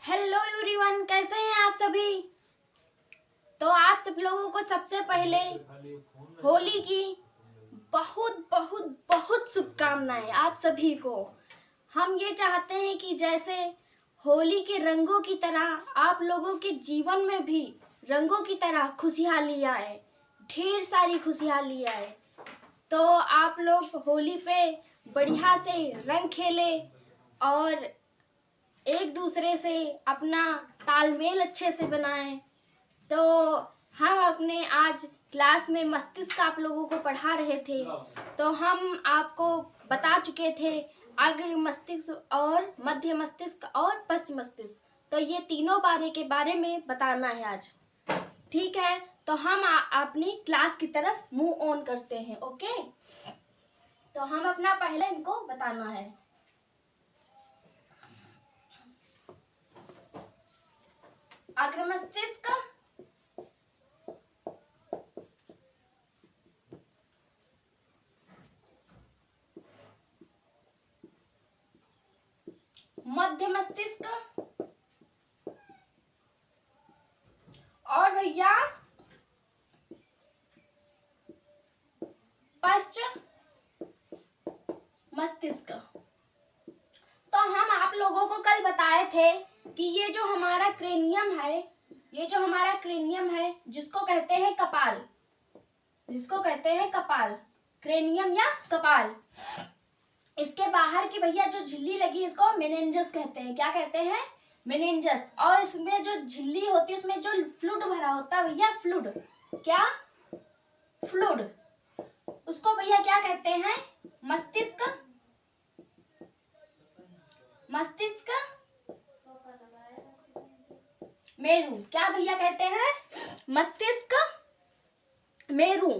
Hello everyone, कैसे हैं आप सभी। तो आप सब लोगों को सबसे पहले होली की बहुत बहुत बहुत शुभकामनाएं आप सभी को। हम ये चाहते हैं कि जैसे होली के रंगों की तरह आप लोगों के जीवन में भी रंगों की तरह खुशहाली आए, ढेर सारी खुशहाली आए। तो आप लोग होली पे बढ़िया से रंग खेले और एक दूसरे से अपना तालमेल अच्छे से बनाएं। तो हम अपने आज क्लास में मस्तिष्क आप लोगों को पढ़ा रहे थे, तो हम आपको बता चुके थे अग्र मस्तिष्क और मध्य मस्तिष्क और पश्चिम मस्तिष्क। तो ये तीनों के बारे में बताना है आज, ठीक है। तो हम अपनी क्लास की तरफ मूव ऑन करते हैं। ओके, तो हम अपना पहले इनको बताना है। अग्र मस्तिष्क, मध्य मस्तिष्क और भैया पश्चिम मस्तिष्क। तो हम आप लोगों को कल बताए थे कि ये जो हमारा क्रेनियम है, जिसको कहते हैं कपाल, क्रेनियम या कपाल, इसके बाहर की भैया जो झिल्ली लगी है इसको मेनिंजस कहते हैं। क्या कहते हैं? मेनिंजस। और इसमें जो झिल्ली होती है उसमें जो फ्लूइड भरा होता है भैया, फ्लूइड, क्या फ्लूइड, उसको भैया क्या कहते हैं? मस्तिष्क मेरू। क्या भैया कहते हैं? मस्तिष्क मेरू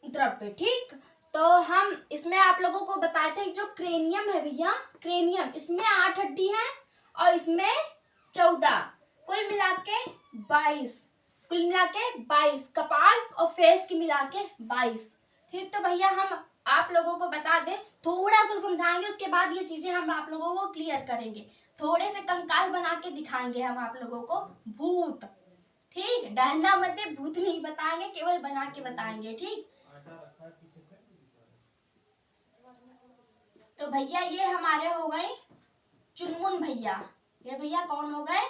द्रव्य, ठीक। तो हम इसमें आप लोगों को बताए थे जो क्रेनियम है भैया, क्रेनियम, इसमें 8 हड्डी है और इसमें 14, कुल मिला के 22, कपाल और फेस की मिला के 22, ठीक। तो भैया हम आप लोगों को बता दे, थोड़ा सा समझाएंगे, उसके बाद ये चीजें हम आप लोगों को क्लियर करेंगे। थोड़े से कंकाल बना के दिखाएंगे हम आप लोगों को, भूत, ठीक। डरना मत, भूत नहीं बताएंगे, केवल बना के बताएंगे, ठीक। तो भैया ये हमारे हो गए चुनमुन भैया। ये भैया कौन हो गए?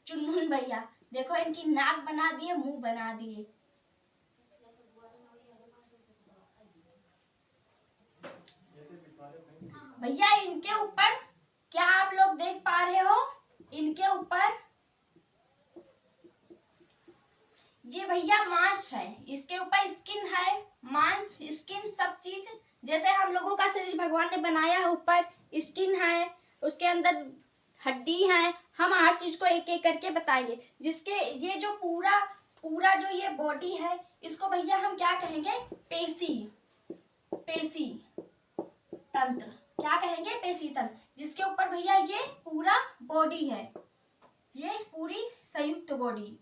चुनमुन भैया। देखो इनकी नाक बना दिए, मुंह बना दिए। भैया इनके ऊपर क्या आप लोग देख पा रहे हो? इनके ऊपर ये भैया मांस है, इसके ऊपर स्किन है, मांस, स्किन, सब चीज जैसे हम लोगों का शरीर भगवान ने बनाया है, ऊपर स्किन है, उसके अंदर हड्डी है। हम हर चीज को एक एक करके बताएंगे। जिसके ये जो पूरा जो ये बॉडी है, इसको भैया हम क्या कहेंगे? पेशी तंत्र। क्या कहेंगे? पेशी तंत्र। जिसके ऊपर भैया ये पूरा बॉडी है, ये पूरी संयुक्त बॉडी,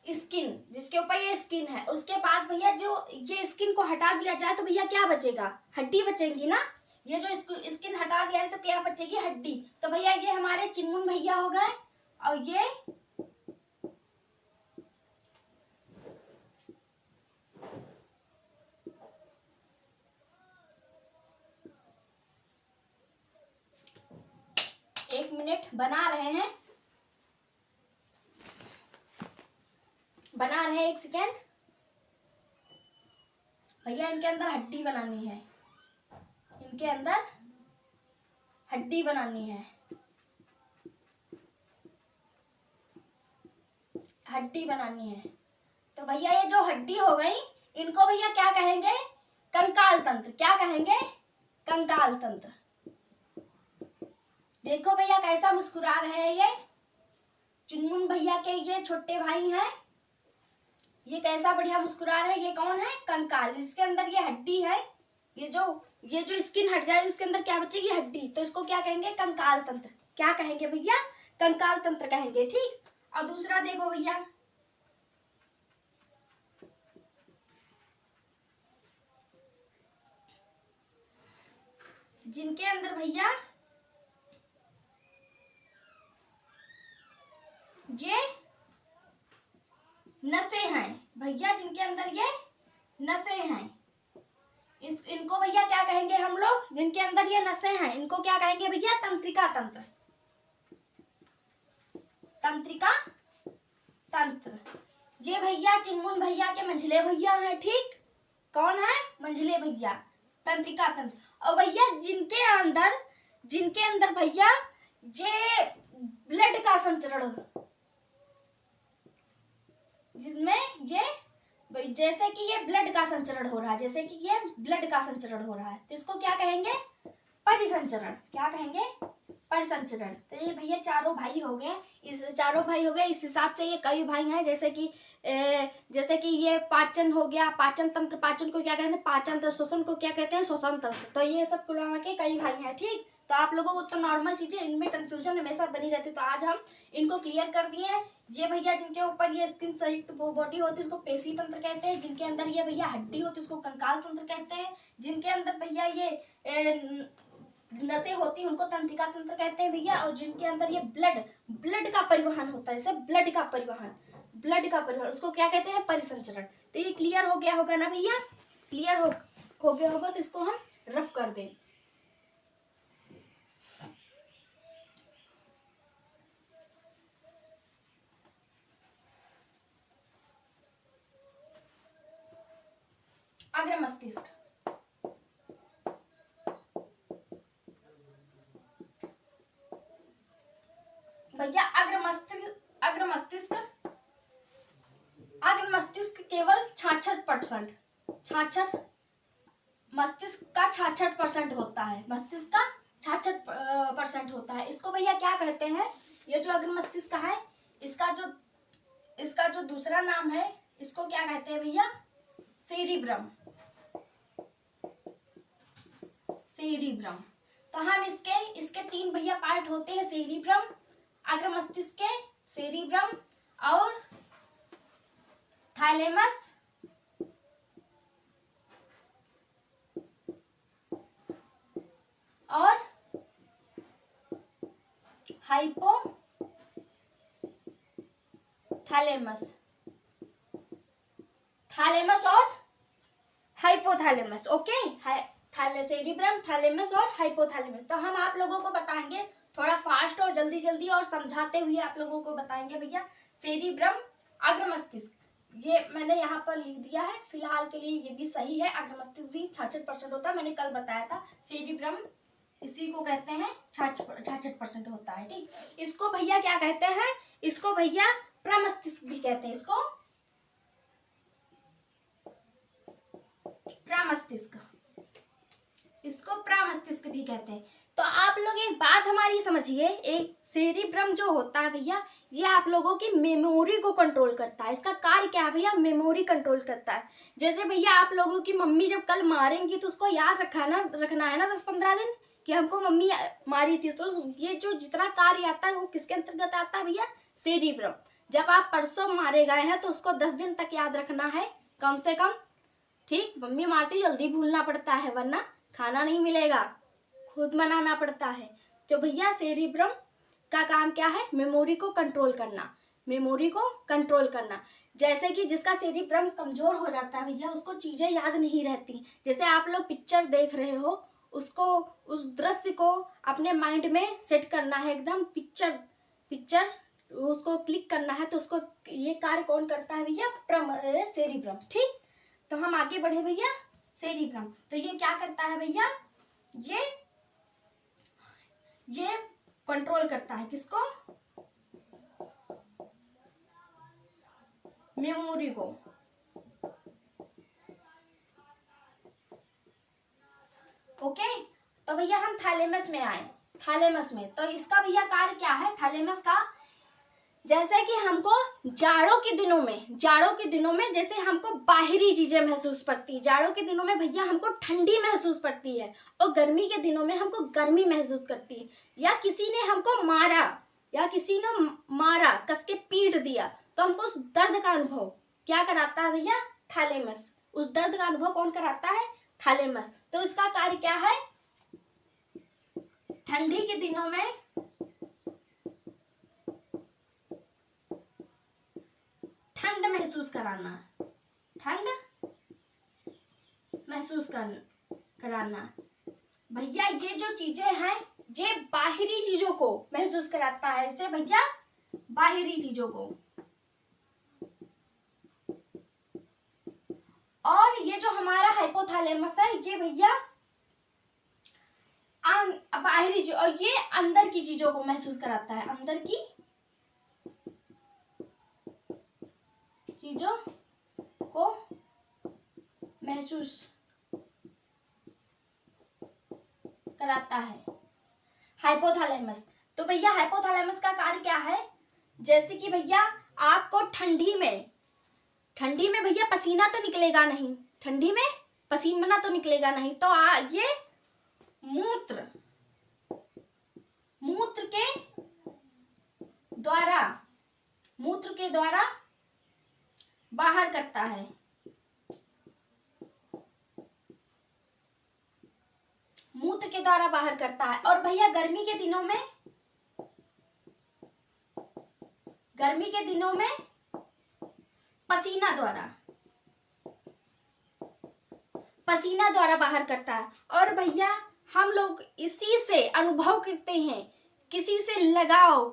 स्किन, जिसके ऊपर ये स्किन है। उसके बाद भैया जो ये स्किन को हटा दिया जाए तो भैया क्या बचेगा? हड्डी बचेगी ना। ये जो स्किन हटा दिया है तो क्या बचेगी? हड्डी। तो भैया ये हमारे चिन्मुन भैया हो गए। और ये एक मिनट बना रहे हैं, एक सेकेंड भैया। इनके अंदर हड्डी बनानी है, हड्डी बनानी है। तो भैया ये जो हड्डी हो गई, इनको भैया क्या कहेंगे? कंकाल तंत्र। क्या कहेंगे? कंकाल तंत्र। देखो भैया कैसा मुस्कुरा रहे हैं ये चुनमुन भैया के, ये छोटे भाई हैं, ये कैसा बढ़िया मुस्कुरा रहे हैं। ये कौन है? कंकाल, जिसके अंदर ये हड्डी है। ये जो स्किन हट जाए उसके अंदर क्या बचेगी? हड्डी। तो इसको क्या कहेंगे? कंकाल तंत्र। क्या कहेंगे भैया? कंकाल तंत्र कहेंगे, ठीक। और दूसरा देखो भैया, जिनके अंदर भैया ये नसें हैं, भैया जिनके अंदर ये नसें हैं, इनको भैया क्या कहेंगे हम लोग? जिनके अंदर ये नसें हैं इनको क्या कहेंगे भैया? तंत्रिका तंत्र। तंत्रिका तंत्र। ये भैया चिन्मुन भैया के मंझले भैया हैं, ठीक? कौन है? मंझले भैया, तंत्रिका तंत्र। और भैया जिनके अंदर भैया ये ब्लड का संचरण हो, जिसमें ये जैसे कि ये ब्लड का संचरण हो रहा है, जैसे कि ये ब्लड का संचरण हो रहा है, तो इसको क्या कहेंगे? परिसंचरण। क्या कहेंगे? परिसंचरण। तो ये भैया चारों भाई हो गए, इस हिसाब से ये कई भाई हैं, जैसे कि ये पाचन हो गया, पाचन तंत्र, पाचन को क्या कहते हैं? पाचन तंत्र। श्वसन को क्या कहते हैं? श्वसन तंत्र। तो ये सब कुल के कई भाई हैं, ठीक? तो आप लोगों को तो नॉर्मल चीजें, इनमें कंफ्यूजन हमेशा बनी रहती, तो आज हम इनको क्लियर कर दिए हैं। ये भैया जिनके ऊपर ये स्किन संयुक्त बॉडी होती है उसको पेशी तंत्र कहते हैं, जिनके अंदर ये भैया हड्डी होती है उसको कंकाल तंत्र कहते हैं, जिनके अंदर भैया ये नसें होती हैं उनको तंत्रिका तंत्र कहते हैं भैया, और जिनके अंदर ये ब्लड का परिवहन होता है, जैसे ब्लड का परिवहन उसको क्या कहते हैं? परिसंचरण। तो ये क्लियर हो गया होगा ना भैया? क्लियर हो गया होगा, तो इसको हम रफ कर दें। अग्र मस्तिष्क। भैया अग्र मस्तिष्क केवल 66%, मस्तिष्क का 66% होता है, मस्तिष्क का 66% होता है। इसको भैया क्या कहते हैं? ये जो अग्र मस्तिष्क है, इसका जो दूसरा नाम है, इसको क्या कहते हैं भैया? सेरिब्रम। तो हम इसके 3 भैया पार्ट होते हैं, सेरिब्रम, अग्र मस्तिष्क के, सेरिब्रम और थाइलेमस और हाइपोथैलेमस। थैलेमस और हाइपोथैलेमस, ओके? सेरिब्रम, थैलेमस और हाइपोथैलेमस। तो हम आप लोगों को बताएंगे थोड़ा फास्ट और जल्दी और समझाते हुए आप लोगों को बताएंगे भैया। सेरिब्रम, अग्र मस्तिष्क, ये मैंने यहाँ पर लिख दिया है फिलहाल के लिए, ये भी सही है। अग्र मस्तिष्क भी 66% होता है, मैंने कल बताया था। सेरिब्रम इसी को कहते हैं 66% होता है, ठीक? इसको भैया क्या कहते हैं? इसको भैया प्रमस्तिष्क भी कहते हैं, इसको प्रमस्तिष्क भी कहते हैं। तो आप लोग एक बात हमारी समझिए, एक सेरिब्रम जो होता है भैया, ये आप लोगों की मेमोरी को कंट्रोल करता है। इसका कार्य क्या है भैया? मेमोरी कंट्रोल करता है। जैसे भैया आप लोगों की मम्मी जब कल मारेंगी तो उसको याद रखना है ना 10-15 दिन कि हमको मम्मी मारी थी। तो ये जो जितना कार्य आता है वो किसके अंतर्गत आता है भैया? सेरिब्रम। जब आप परसों मारे गए हैं तो उसको 10 दिन तक याद रखना है कम से कम, ठीक? मम्मी मारती जल्दी भूलना पड़ता है, वरना खाना नहीं मिलेगा, खुद मनाना पड़ता है। तो भैया सेरिब्रम का काम क्या है? मेमोरी को कंट्रोल करना। जैसे कि जिसका सेरिब्रम कमजोर हो जाता है भैया, उसको चीजें याद नहीं रहती। जैसे आप लोग पिक्चर देख रहे हो, उसको उस दृश्य को अपने माइंड में सेट करना है एकदम, पिक्चर उसको क्लिक करना है, तो उसको ये कार्य कौन करता है भैया? सेरिब्रम, ठीक? तो हम आगे बढ़े भैया। सेरिब्रम तो ये क्या करता है भैया? ये कंट्रोल करता है किसको? मेमोरी को। ओके, तो भैया हम थैलेमस में आए। थैलेमस में तो इसका भैया कार्य क्या है थैलेमस का? जैसे कि हमको जाड़ों के दिनों में जैसे हमको बाहरी चीजें महसूस पड़ती है, जाड़ों के दिनों में भैया हमको ठंडी महसूस पड़ती है, और गर्मी के दिनों में हमको गर्मी महसूस करती है, या किसी ने हमको मारा कस के पीट दिया, तो हमको उस दर्द का अनुभव क्या कराता है भैया? थैलेमस। उस दर्द का अनुभव कौन कराता है? थैलेमस। तो इसका कार्य क्या है? ठंडी के दिनों में ठंड महसूस कराना, ठंड महसूस कराना। भैया ये जो चीजें हैं ये बाहरी चीजों को महसूस कराता है, इससे भैया बाहरी चीजों को। और ये जो हमारा हाइपोथैलेमस है ये भैया बाहरी चीज, और ये अंदर की चीजों को महसूस कराता है, अंदर की चीजों को महसूस कराता है हाइपोथैलेमस। तो भैया हाइपोथैलेमस का कार्य क्या है? जैसे कि भैया आपको ठंडी में भैया पसीना तो निकलेगा नहीं, ठंडी में पसीना तो निकलेगा नहीं, तो ये मूत्र के द्वारा बाहर करता है। मूत्र के द्वारा बाहर करता है। और भैया गर्मी के दिनों में पसीना द्वारा बाहर करता है। और भैया हम लोग इसी से अनुभव करते हैं, किसी से लगाव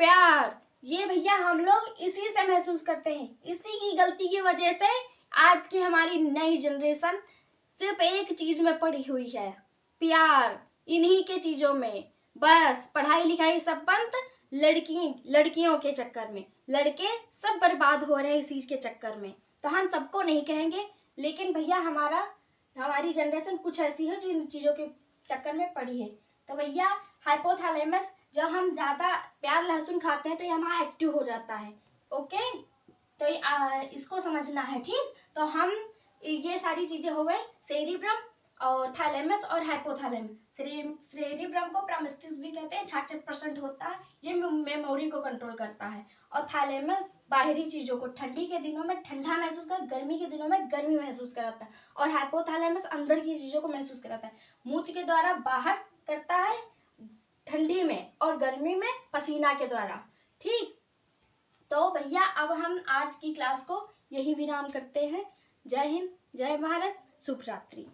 प्यार, ये भैया हम लोग इसी से महसूस करते हैं। इसी की गलती की वजह से आज की हमारी नई जनरेशन सिर्फ एक चीज में पड़ी हुई है, प्यार। इन्हीं के चीजों में बस पढ़ाई लिखाई सब बंद, लड़कियों के चक्कर में लड़के सब बर्बाद हो रहे हैं इसी के चक्कर में। तो हम सबको नहीं कहेंगे, लेकिन भैया हमारी जनरेशन कुछ ऐसी है जो इन चीजों के चक्कर में पड़ी है। तो भैया हाइपोथैलेमस, जब हम ज्यादा प्याज लहसुन खाते हैं तो ये हमारा एक्टिव हो जाता है। ओके, तो इसको समझना है, ठीक। तो हम ये सारी चीजें हो गए, सेरिब्रम और थैलेमस और हाइपोथैलेमस। सेरिब्रम को प्रमस्तिष्क भी कहते हैं, 66% होता है, ये मेमोरी को कंट्रोल करता है। और थैलेमस बाहरी चीजों को ठंडी के दिनों में ठंडा महसूस करता है, गर्मी के दिनों में गर्मी महसूस कराता है। और हाइपोथैलेमस अंदर की चीजों को महसूस कराता है, मूत्र के द्वारा बाहर करता है ठंडी में, और गर्मी में पसीना के द्वारा, ठीक। तो भैया अब हम आज की क्लास को यही विराम करते हैं। जय हिंद, जय भारत, शुभ रात्रि।